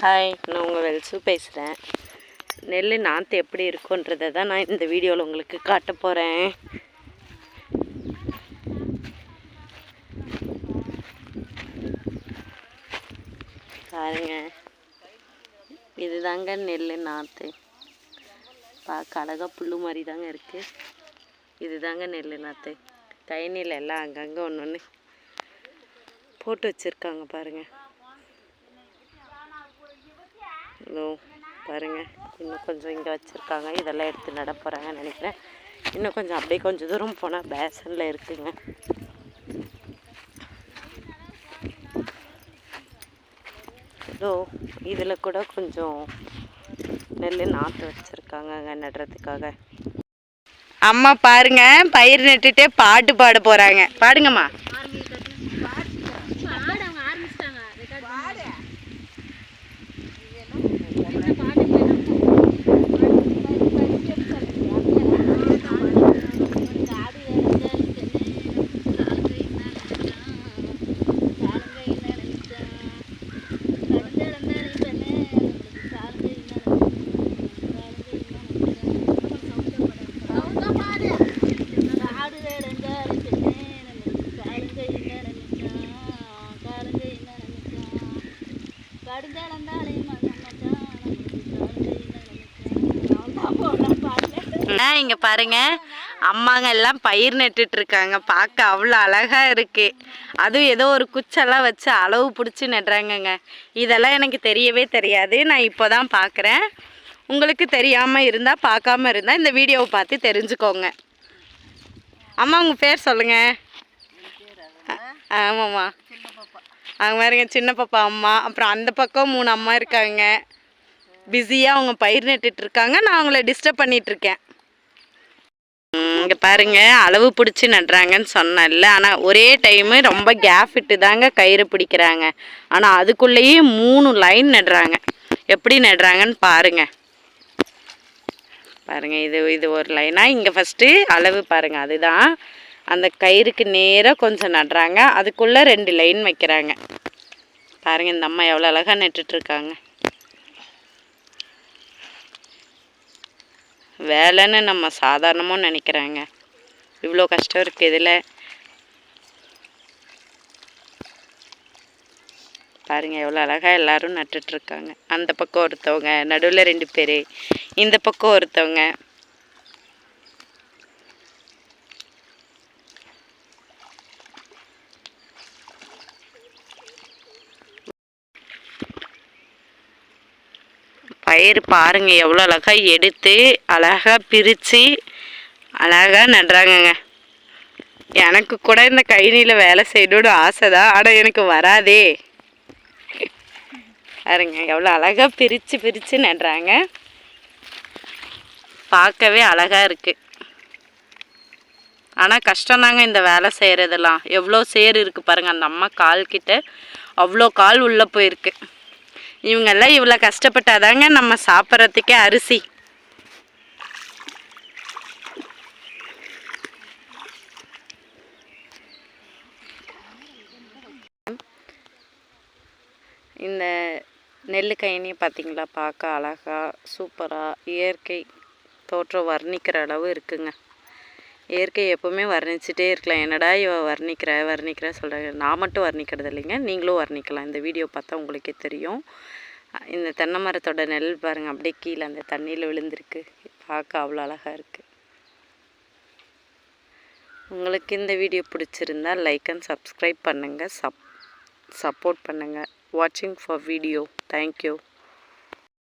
Hi, நான் உங்கள் வெல்சு பேசுகிறேன். நெல் நாற்று எப்படி இருக்குன்றதை தான் நான் இந்த வீடியோவில் உங்களுக்கு காட்ட போகிறேன். பாருங்க, இதுதாங்க நெல் நாற்று. பார்க்க அழகாக புல்லு மாதிரி தாங்க இருக்குது. இதுதாங்க நெல் நாற்று. கைனியில் எல்லாம் அங்கங்கே ஒன்று ஒன்று போட்டு வச்சுருக்காங்க பாருங்கள். இதோ பாருங்கள், இன்னும் கொஞ்சம் இங்கே வச்சுருக்காங்க. இதெல்லாம் எடுத்து நட போகிறாங்கன்னு நினைக்கிறேன். இன்னும் கொஞ்சம் அப்படியே கொஞ்சம் தூரம் போனால் பேசனில் இருக்குங்க. இதோ இதில் கூட கொஞ்சம் நெல் நாற்று வச்சுருக்காங்க நடுறதுக்காக. அம்மா பாருங்க, பயிர் நட்டுட்டே பாட்டு பாட போகிறாங்க. பாடுங்கம்மா. இங்க பாருங்க, அம்மாங்க எல்லாம் பயிர் நட்டுட்டு இருக்காங்க. பார்க்க அவ்வளோ அழகா இருக்கு. அதுவும் ஏதோ ஒரு குச்செல்லாம் வச்சு அளவு பிடிச்சி நடுறாங்கங்க. இதெல்லாம் எனக்கு தெரியவே தெரியாது. நான் இப்போதான் பார்க்குறேன். உங்களுக்கு தெரியாமல் இருந்தால், பார்க்காம இருந்தால் இந்த வீடியோவை பார்த்து தெரிஞ்சுக்கோங்க. அம்மா உங்கள் பேர் சொல்லுங்க. ஆமாம்மா, அவங்க பாருங்க, சின்ன பாப்பா அம்மா. அப்புறம் அந்த பக்கம் 3 அம்மா இருக்காங்க. பிஸியாக அவங்க பயிர் நட்டுட்டு இருக்காங்க. நான் அவங்கள டிஸ்டர்ப் பண்ணிகிட்ருக்கேன். இங்கே பாருங்க, அளவு பிடிச்சி நடுறாங்கன்னு சொன்னேன்ல. ஆனால் ஒரே டைமு ரொம்ப கேப் விட்டு தாங்க கயிறு பிடிக்கிறாங்க. ஆனால் அதுக்குள்ளேயே 3 லைன் நடுறாங்க. எப்படி நடுறாங்கன்னு பாருங்க. பாருங்கள், இது ஒரு லைனாக இங்கே ஃபஸ்ட்டு அளவு பாருங்கள். அதுதான் அந்த கயிறுக்கு நேராக கொஞ்சம் நடுறாங்க. அதுக்குள்ளே 2 லைன் வைக்கிறாங்க. பாருங்கள், இந்த அம்மா எவ்வளோ அழகாக நட்டுட்ருக்காங்க. வேலைன்னு நம்ம சாதாரணமாக நினைக்கிறாங்க. இவ்வளோ கஷ்டம் இருக்குது இதில். பாருங்கள், எவ்வளோ அழகாக எல்லோரும் நட்டுட்ருக்காங்க. அந்த பக்கம் ஒருத்தவங்க, நடுவில் 2 பேர், இந்த பக்கம் ஒருத்தவங்க. பயிர் பாருங்கள் எவ்வளோ அழகாக எடுத்து அழகாக பிரித்து அழகாக நடுறாங்கங்க. எனக்கு கூட இந்த கைனியில் வேலை செய்யணும்னு ஆசை தான். ஆனால் எனக்கு வராதே. பாருங்க எவ்வளோ அழகாக பிரித்து நடுறாங்க. பார்க்கவே அழகாக இருக்குது. ஆனால் கஷ்டம்தாங்க இந்த வேலை செய்கிறதெல்லாம். எவ்வளோ சேர் இருக்குது பாருங்கள். அந்த அம்மா கால் கிட்ட அவ்வளோ கால் உள்ளே போயிருக்கு. இவங்கெல்லாம் இவ்வளோ கஷ்டப்பட்டாதாங்க நம்ம சாப்பிட்றதுக்கே அரிசி. இந்த நெல் கைனி பார்த்தீங்களா, பார்க்க அழகாக சூப்பராக இயற்கை தோற்றம் வர்ணிக்கிற அளவு இருக்குங்க. இயற்கை எப்போவுமே வர்ணிச்சிட்டே இருக்கலாம். என்னடா இவ வர்ணிக்கிற சொல்கிறாங்க. நான் மட்டும் வர்ணிக்கிறது இல்லைங்க, நீங்களும் வர்ணிக்கலாம். இந்த வீடியோ பார்த்தா உங்களுக்கே தெரியும். இந்த தென்னை மரத்தோட நெல் பாருங்கள், அப்படியே கீழே அந்த தண்ணியில் விழுந்திருக்கு. பார்க்க அவ்வளோ அழகாக இருக்குது. உங்களுக்கு இந்த வீடியோ பிடிச்சிருந்தால் லைக் அண்ட் சப்ஸ்கிரைப் பண்ணுங்கள். சப்போர்ட் பண்ணுங்கள். வாட்சிங் ஃபார் வீடியோ. தேங்க்யூ.